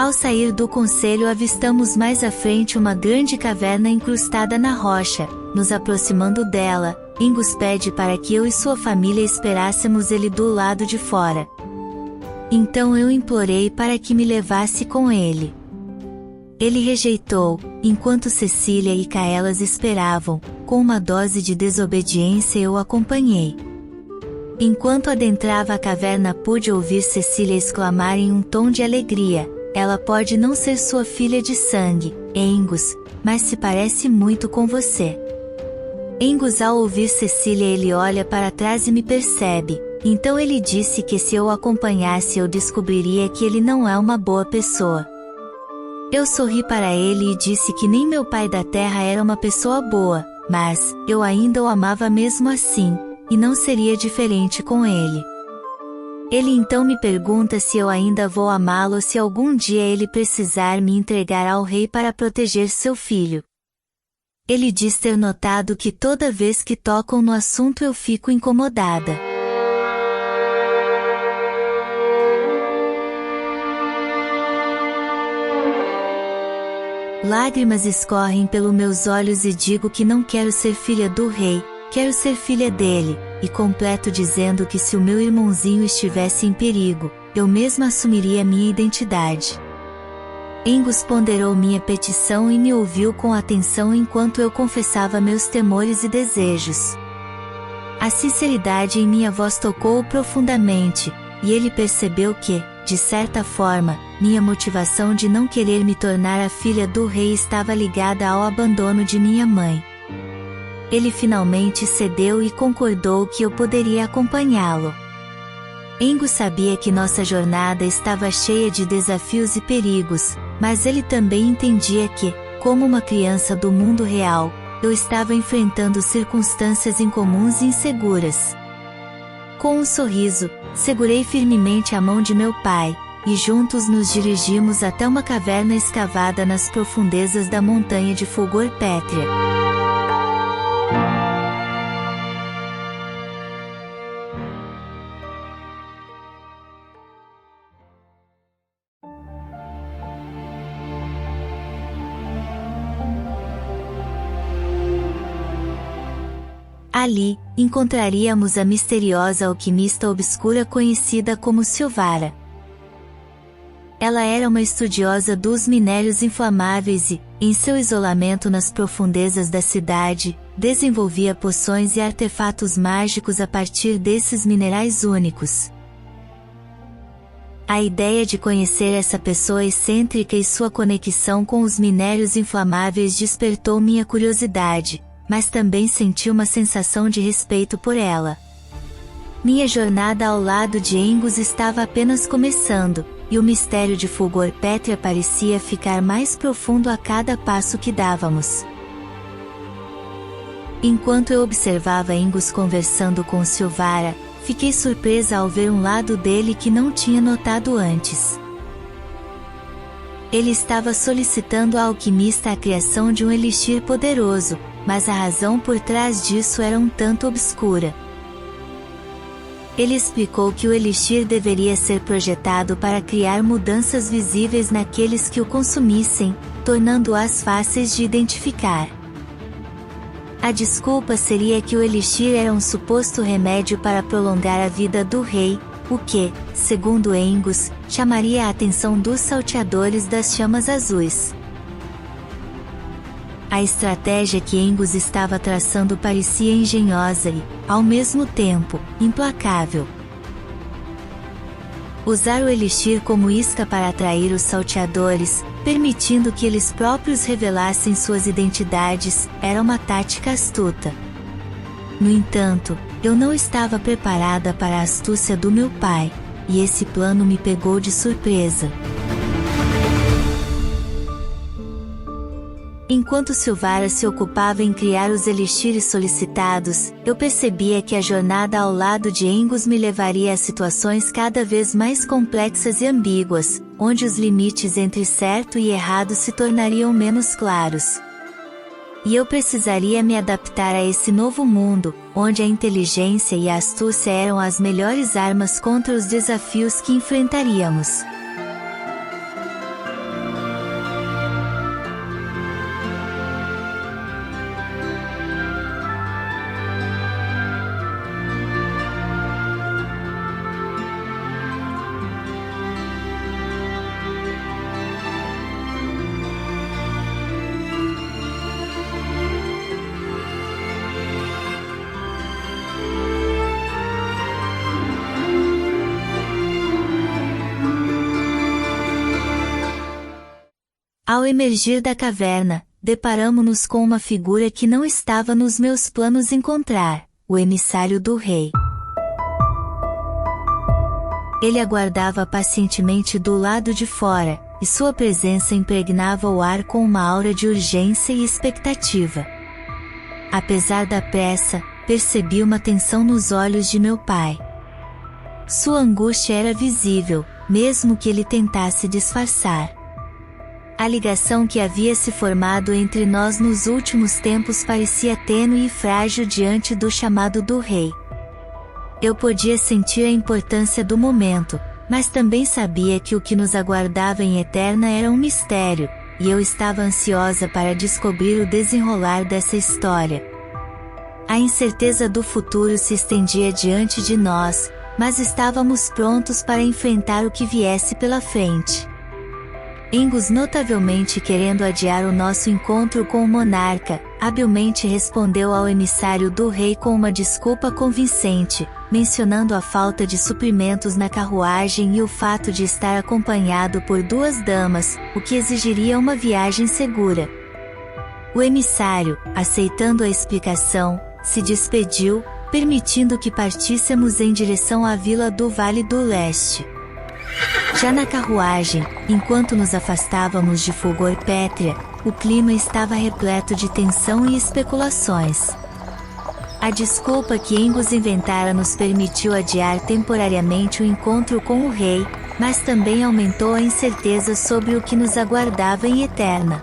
Ao sair do conselho avistamos mais à frente uma grande caverna incrustada na rocha. Nos aproximando dela, Angus pede para que eu e sua família esperássemos ele do lado de fora. Então eu implorei para que me levasse com ele. Ele rejeitou, enquanto Cecília e Kaelas esperavam. Com uma dose de desobediência eu o acompanhei. Enquanto adentrava a caverna pude ouvir Cecília exclamar em um tom de alegria: ela pode não ser sua filha de sangue, Angus, mas se parece muito com você. Angus, ao ouvir Cecília, ele olha para trás e me percebe. Então ele disse que se eu o acompanhasse eu descobriria que ele não é uma boa pessoa. Eu sorri para ele e disse que nem meu pai da terra era uma pessoa boa, mas eu ainda o amava mesmo assim, e não seria diferente com ele. Ele então me pergunta se eu ainda vou amá-lo se algum dia ele precisar me entregar ao rei para proteger seu filho. Ele diz ter notado que toda vez que tocam no assunto eu fico incomodada. Lágrimas escorrem pelos meus olhos e digo que não quero ser filha do rei, quero ser filha dele, e completo dizendo que se o meu irmãozinho estivesse em perigo, eu mesma assumiria minha identidade. Angus ponderou minha petição e me ouviu com atenção enquanto eu confessava meus temores e desejos. A sinceridade em minha voz tocou-o profundamente, e ele percebeu que, de certa forma, minha motivação de não querer me tornar a filha do rei estava ligada ao abandono de minha mãe. Ele finalmente cedeu e concordou que eu poderia acompanhá-lo. Angus sabia que nossa jornada estava cheia de desafios e perigos, mas ele também entendia que, como uma criança do mundo real, eu estava enfrentando circunstâncias incomuns e inseguras. Com um sorriso, segurei firmemente a mão de meu pai, e juntos nos dirigimos até uma caverna escavada nas profundezas da montanha de Fulgor Pétrea. Ali, encontraríamos a misteriosa alquimista obscura conhecida como Silvara. Ela era uma estudiosa dos minérios inflamáveis e, em seu isolamento nas profundezas da cidade, desenvolvia poções e artefatos mágicos a partir desses minerais únicos. A ideia de conhecer essa pessoa excêntrica e sua conexão com os minérios inflamáveis despertou minha curiosidade, mas também senti uma sensação de respeito por ela. Minha jornada ao lado de Angus estava apenas começando, e o mistério de Fulgor Pétrea parecia ficar mais profundo a cada passo que dávamos. Enquanto eu observava Angus conversando com Silvara, fiquei surpresa ao ver um lado dele que não tinha notado antes. Ele estava solicitando à alquimista a criação de um elixir poderoso, mas a razão por trás disso era um tanto obscura. Ele explicou que o elixir deveria ser projetado para criar mudanças visíveis naqueles que o consumissem, tornando-as fáceis de identificar. A desculpa seria que o elixir era um suposto remédio para prolongar a vida do rei, o que, segundo Angus, chamaria a atenção dos salteadores das chamas azuis. A estratégia que Angus estava traçando parecia engenhosa e, ao mesmo tempo, implacável. Usar o elixir como isca para atrair os salteadores, permitindo que eles próprios revelassem suas identidades, era uma tática astuta. No entanto, eu não estava preparada para a astúcia do meu pai, e esse plano me pegou de surpresa. Enquanto Silvara se ocupava em criar os elixires solicitados, eu percebia que a jornada ao lado de Angus me levaria a situações cada vez mais complexas e ambíguas, onde os limites entre certo e errado se tornariam menos claros. E eu precisaria me adaptar a esse novo mundo, onde a inteligência e a astúcia eram as melhores armas contra os desafios que enfrentaríamos. Ao emergir da caverna, deparamo-nos com uma figura que não estava nos meus planos encontrar, o emissário do rei. Ele aguardava pacientemente do lado de fora, e sua presença impregnava o ar com uma aura de urgência e expectativa. Apesar da pressa, percebi uma tensão nos olhos de meu pai. Sua angústia era visível, mesmo que ele tentasse disfarçar. A ligação que havia se formado entre nós nos últimos tempos parecia tênue e frágil diante do chamado do rei. Eu podia sentir a importância do momento, mas também sabia que o que nos aguardava em Eterna era um mistério, e eu estava ansiosa para descobrir o desenrolar dessa história. A incerteza do futuro se estendia diante de nós, mas estávamos prontos para enfrentar o que viesse pela frente. Engus, notavelmente querendo adiar o nosso encontro com o monarca, habilmente respondeu ao emissário do rei com uma desculpa convincente, mencionando a falta de suprimentos na carruagem e o fato de estar acompanhado por 2 damas, o que exigiria uma viagem segura. O emissário, aceitando a explicação, se despediu, permitindo que partíssemos em direção à vila do Vale do Leste. Já na carruagem, enquanto nos afastávamos de Fulgor Pétrea, o clima estava repleto de tensão e especulações. A desculpa que Engus inventara nos permitiu adiar temporariamente o encontro com o rei, mas também aumentou a incerteza sobre o que nos aguardava em Eterna.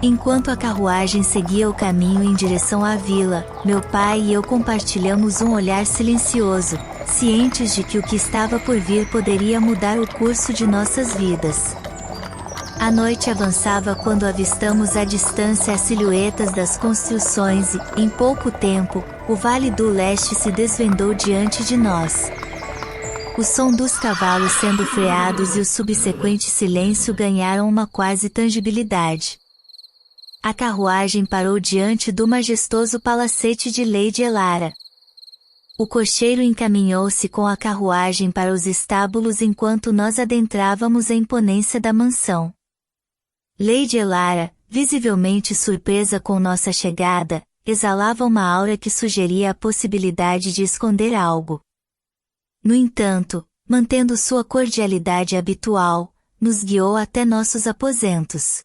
Enquanto a carruagem seguia o caminho em direção à vila, meu pai e eu compartilhamos um olhar silencioso, cientes de que o que estava por vir poderia mudar o curso de nossas vidas. A noite avançava quando avistamos à distância as silhuetas das construções e, em pouco tempo, o Vale do Leste se desvendou diante de nós. O som dos cavalos sendo freados e o subsequente silêncio ganharam uma quase tangibilidade. A carruagem parou diante do majestoso palacete de Lady Elara. O cocheiro encaminhou-se com a carruagem para os estábulos enquanto nós adentrávamos a imponência da mansão. Lady Elara, visivelmente surpresa com nossa chegada, exalava uma aura que sugeria a possibilidade de esconder algo. No entanto, mantendo sua cordialidade habitual, nos guiou até nossos aposentos.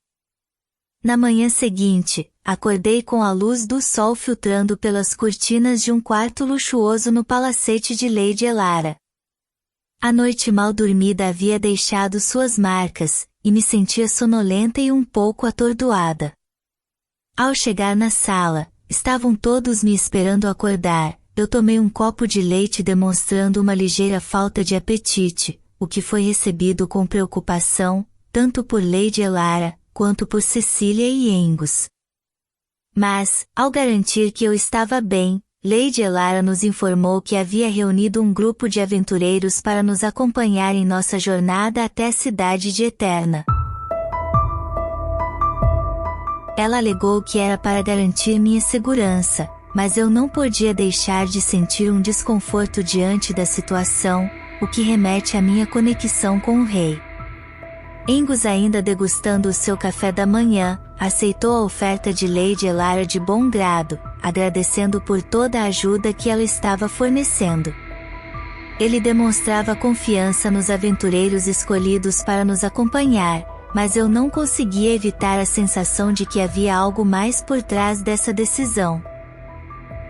Na manhã seguinte, acordei com a luz do sol filtrando pelas cortinas de um quarto luxuoso no palacete de Lady Elara. A noite mal dormida havia deixado suas marcas, e me sentia sonolenta e um pouco atordoada. Ao chegar na sala, estavam todos me esperando acordar. Eu tomei um copo de leite demonstrando uma ligeira falta de apetite, o que foi recebido com preocupação, tanto por Lady Elara, quanto por Cecília e Engus. Mas, ao garantir que eu estava bem, Lady Elara nos informou que havia reunido um grupo de aventureiros para nos acompanhar em nossa jornada até a cidade de Eterna. Ela alegou que era para garantir minha segurança, mas eu não podia deixar de sentir um desconforto diante da situação, o que remete à minha conexão com o rei. Engus, ainda degustando o seu café da manhã, aceitou a oferta de Lady Elara de bom grado, agradecendo por toda a ajuda que ela estava fornecendo. Ele demonstrava confiança nos aventureiros escolhidos para nos acompanhar, mas eu não conseguia evitar a sensação de que havia algo mais por trás dessa decisão.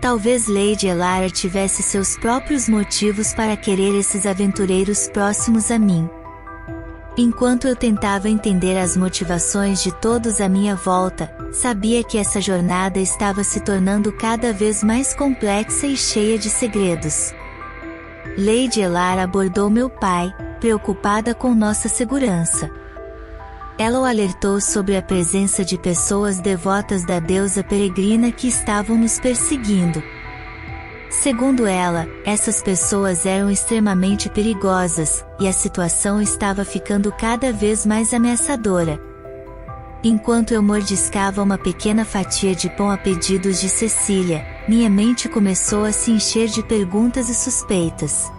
Talvez Lady Elara tivesse seus próprios motivos para querer esses aventureiros próximos a mim. Enquanto eu tentava entender as motivações de todos à minha volta, sabia que essa jornada estava se tornando cada vez mais complexa e cheia de segredos. Lady Elara abordou meu pai, preocupada com nossa segurança. Ela o alertou sobre a presença de pessoas devotas da deusa peregrina que estavam nos perseguindo. Segundo ela, essas pessoas eram extremamente perigosas, e a situação estava ficando cada vez mais ameaçadora. Enquanto eu mordiscava uma pequena fatia de pão a pedidos de Cecília, minha mente começou a se encher de perguntas e suspeitas.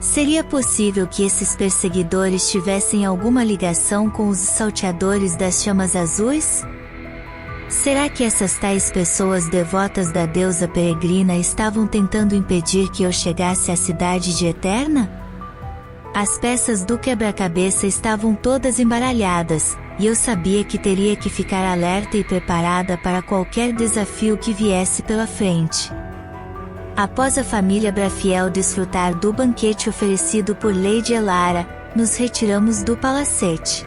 Seria possível que esses perseguidores tivessem alguma ligação com os salteadores das chamas azuis? Será que essas tais pessoas devotas da deusa peregrina estavam tentando impedir que eu chegasse à cidade de Eterna? As peças do quebra-cabeça estavam todas embaralhadas, e eu sabia que teria que ficar alerta e preparada para qualquer desafio que viesse pela frente. Após a família Brafiel desfrutar do banquete oferecido por Lady Elara, nos retiramos do palacete.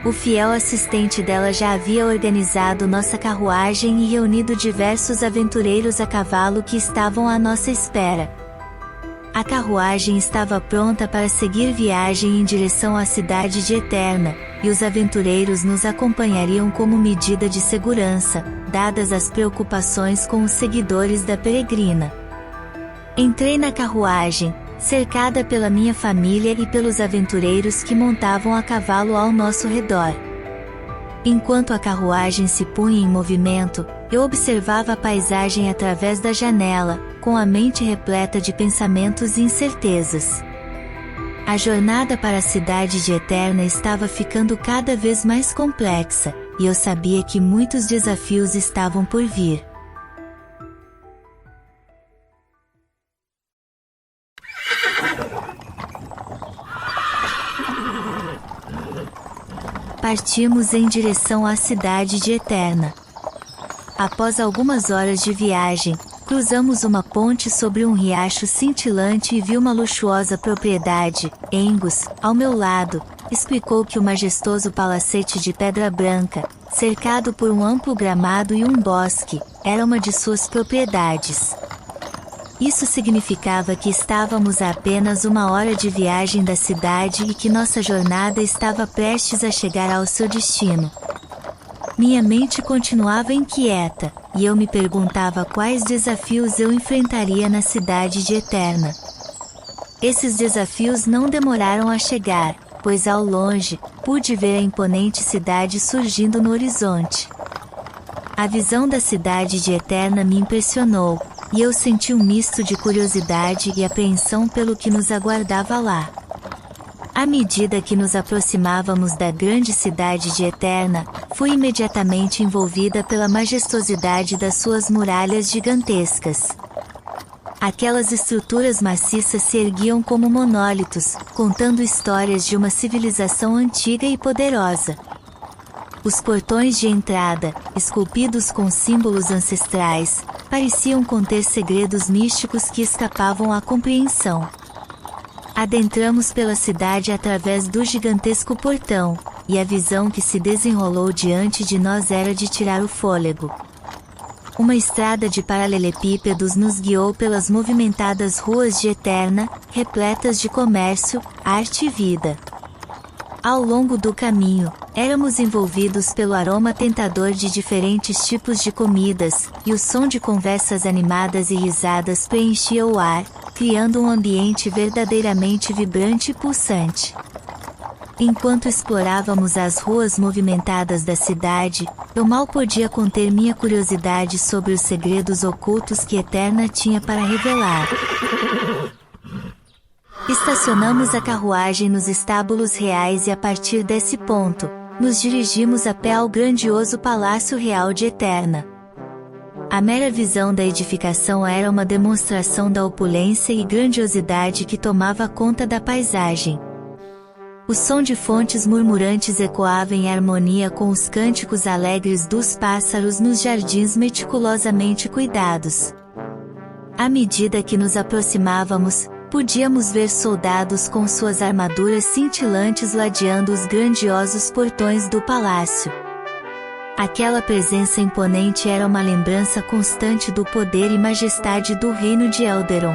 O fiel assistente dela já havia organizado nossa carruagem e reunido diversos aventureiros a cavalo que estavam à nossa espera. A carruagem estava pronta para seguir viagem em direção à cidade de Eterna, e os aventureiros nos acompanhariam como medida de segurança, dadas as preocupações com os seguidores da peregrina. Entrei na carruagem, cercada pela minha família e pelos aventureiros que montavam a cavalo ao nosso redor. Enquanto a carruagem se punha em movimento, eu observava a paisagem através da janela, com a mente repleta de pensamentos e incertezas. A jornada para a cidade de Eterna estava ficando cada vez mais complexa, e eu sabia que muitos desafios estavam por vir. Partimos em direção à cidade de Eterna. Após algumas horas de viagem, cruzamos uma ponte sobre um riacho cintilante e vi uma luxuosa propriedade. Angus, ao meu lado, explicou que o majestoso palacete de pedra branca, cercado por um amplo gramado e um bosque, era uma de suas propriedades. Isso significava que estávamos a apenas uma hora de viagem da cidade e que nossa jornada estava prestes a chegar ao seu destino. Minha mente continuava inquieta, e eu me perguntava quais desafios eu enfrentaria na cidade de Eterna. Esses desafios não demoraram a chegar, pois ao longe, pude ver a imponente cidade surgindo no horizonte. A visão da cidade de Eterna me impressionou, e eu senti um misto de curiosidade e apreensão pelo que nos aguardava lá. À medida que nos aproximávamos da grande cidade de Eterna, fui imediatamente envolvida pela majestosidade das suas muralhas gigantescas. Aquelas estruturas maciças se erguiam como monólitos, contando histórias de uma civilização antiga e poderosa. Os portões de entrada, esculpidos com símbolos ancestrais, pareciam conter segredos místicos que escapavam à compreensão. Adentramos pela cidade através do gigantesco portão, e a visão que se desenrolou diante de nós era de tirar o fôlego. Uma estrada de paralelepípedos nos guiou pelas movimentadas ruas de Eterna, repletas de comércio, arte e vida. Ao longo do caminho, éramos envolvidos pelo aroma tentador de diferentes tipos de comidas, e o som de conversas animadas e risadas preenchia o ar, criando um ambiente verdadeiramente vibrante e pulsante. Enquanto explorávamos as ruas movimentadas da cidade, eu mal podia conter minha curiosidade sobre os segredos ocultos que Eterna tinha para revelar. Estacionamos a carruagem nos estábulos reais e a partir desse ponto, nos dirigimos a pé ao grandioso Palácio Real de Eterna. A mera visão da edificação era uma demonstração da opulência e grandiosidade que tomava conta da paisagem. O som de fontes murmurantes ecoava em harmonia com os cânticos alegres dos pássaros nos jardins meticulosamente cuidados. À medida que nos aproximávamos, podíamos ver soldados com suas armaduras cintilantes ladeando os grandiosos portões do palácio. Aquela presença imponente era uma lembrança constante do poder e majestade do reino de Elderon.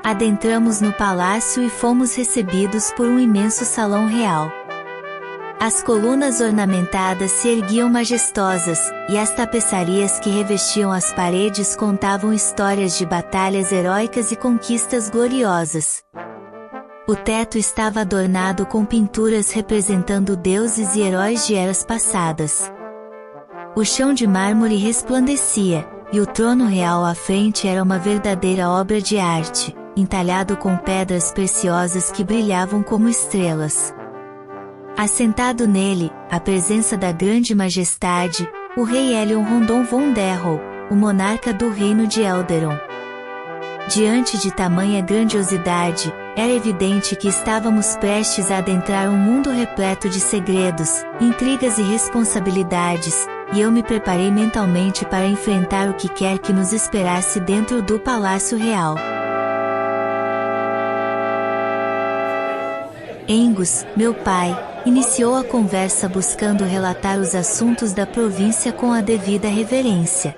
Adentramos no palácio e fomos recebidos por um imenso salão real. As colunas ornamentadas se erguiam majestosas, e as tapeçarias que revestiam as paredes contavam histórias de batalhas heróicas e conquistas gloriosas. O teto estava adornado com pinturas representando deuses e heróis de eras passadas. O chão de mármore resplandecia, e o trono real à frente era uma verdadeira obra de arte, entalhado com pedras preciosas que brilhavam como estrelas. Assentado nele, à presença da grande majestade, o rei Elion Rondon von Derrow, o monarca do reino de Elderon. Diante de tamanha grandiosidade, era evidente que estávamos prestes a adentrar um mundo repleto de segredos, intrigas e responsabilidades, e eu me preparei mentalmente para enfrentar o que quer que nos esperasse dentro do Palácio Real. Engus, meu pai, iniciou a conversa buscando relatar os assuntos da província com a devida reverência.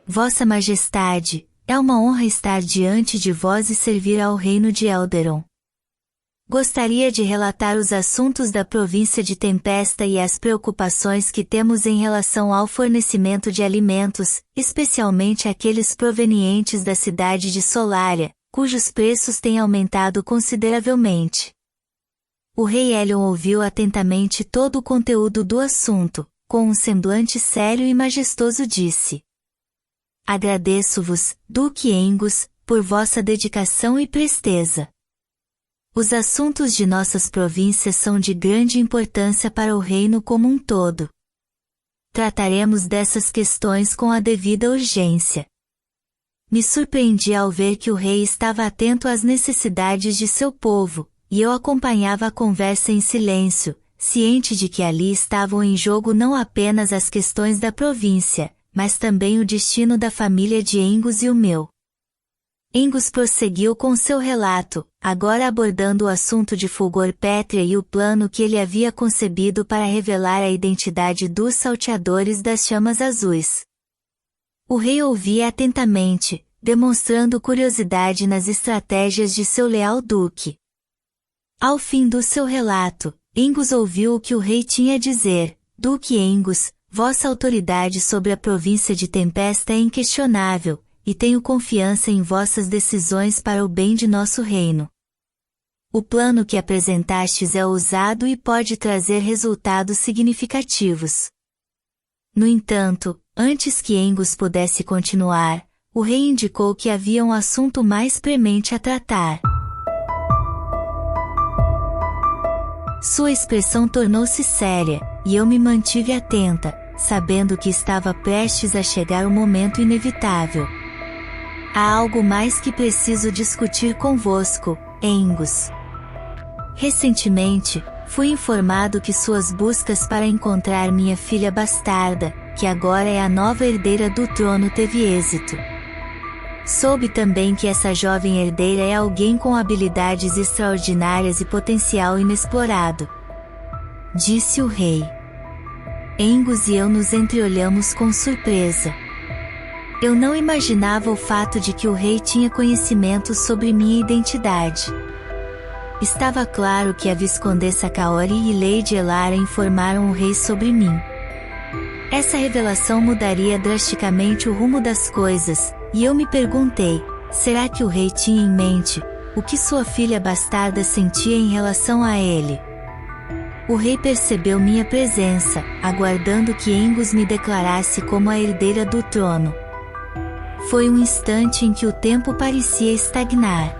Vossa Majestade, é uma honra estar diante de vós e servir ao reino de Elderon. Gostaria de relatar os assuntos da província de Tempesta e as preocupações que temos em relação ao fornecimento de alimentos, especialmente aqueles provenientes da cidade de Solária, cujos preços têm aumentado consideravelmente. O rei Elion ouviu atentamente todo o conteúdo do assunto, com um semblante sério e majestoso disse: Agradeço-vos, Duque Engus, por vossa dedicação e presteza. Os assuntos de nossas províncias são de grande importância para o reino como um todo. Trataremos dessas questões com a devida urgência. Me surpreendi ao ver que o rei estava atento às necessidades de seu povo, e eu acompanhava a conversa em silêncio, ciente de que ali estavam em jogo não apenas as questões da província, mas também o destino da família de Engus e o meu. Engus prosseguiu com seu relato, agora abordando o assunto de Fulgor Pétrea e o plano que ele havia concebido para revelar a identidade dos salteadores das chamas azuis. O rei ouvia atentamente, demonstrando curiosidade nas estratégias de seu leal duque. Ao fim do seu relato, Engus ouviu o que o rei tinha a dizer: Duque Engus, vossa autoridade sobre a província de Tempesta é inquestionável, e tenho confiança em vossas decisões para o bem de nosso reino. O plano que apresentastes é ousado e pode trazer resultados significativos. No entanto, antes que Engus pudesse continuar, o rei indicou que havia um assunto mais premente a tratar. Sua expressão tornou-se séria, e eu me mantive atenta, sabendo que estava prestes a chegar o momento inevitável. Há algo mais que preciso discutir convosco, Engus. Recentemente, fui informado que suas buscas para encontrar minha filha bastarda, que agora é a nova herdeira do trono, teve êxito. Soube também que essa jovem herdeira é alguém com habilidades extraordinárias e potencial inexplorado. Disse o rei. Engus e eu nos entreolhamos com surpresa. Eu não imaginava o fato de que o rei tinha conhecimento sobre minha identidade. Estava claro que a Viscondessa Kaori e Lady Elara informaram o rei sobre mim. Essa revelação mudaria drasticamente o rumo das coisas, e eu me perguntei, será que o rei tinha em mente o que sua filha bastarda sentia em relação a ele? O rei percebeu minha presença, aguardando que Engus me declarasse como a herdeira do trono. Foi um instante em que o tempo parecia estagnar.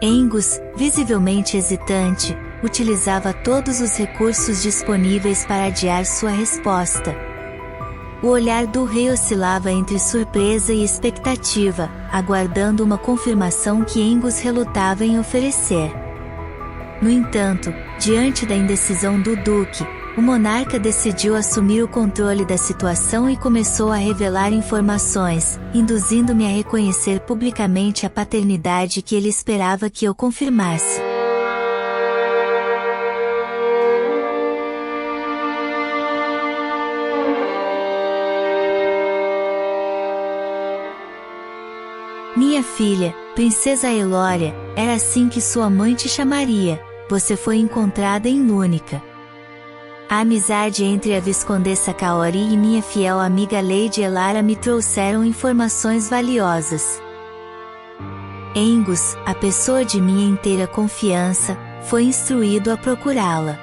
Engus, visivelmente hesitante, utilizava todos os recursos disponíveis para adiar sua resposta. O olhar do rei oscilava entre surpresa e expectativa, aguardando uma confirmação que Engus relutava em oferecer. No entanto, diante da indecisão do duque, o monarca decidiu assumir o controle da situação e começou a revelar informações, induzindo-me a reconhecer publicamente a paternidade que ele esperava que eu confirmasse. Minha filha, Princesa Elória, era assim que sua mãe te chamaria. Você foi encontrada em Lúnica. A amizade entre a Viscondessa Kaori e minha fiel amiga Lady Elara me trouxeram informações valiosas. Engus, a pessoa de minha inteira confiança, foi instruído a procurá-la.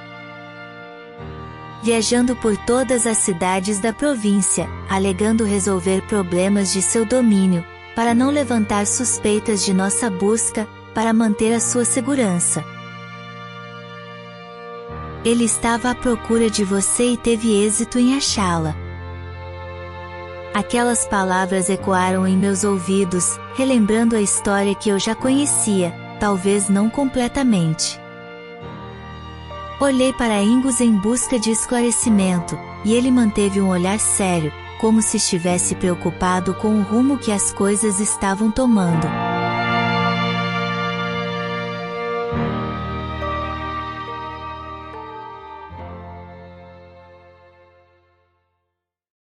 Viajando por todas as cidades da província, alegando resolver problemas de seu domínio, para não levantar suspeitas de nossa busca, para manter a sua segurança. Ele estava à procura de você e teve êxito em achá-la. Aquelas palavras ecoaram em meus ouvidos, relembrando a história que eu já conhecia, talvez não completamente. Olhei para Angus em busca de esclarecimento, e ele manteve um olhar sério, como se estivesse preocupado com o rumo que as coisas estavam tomando.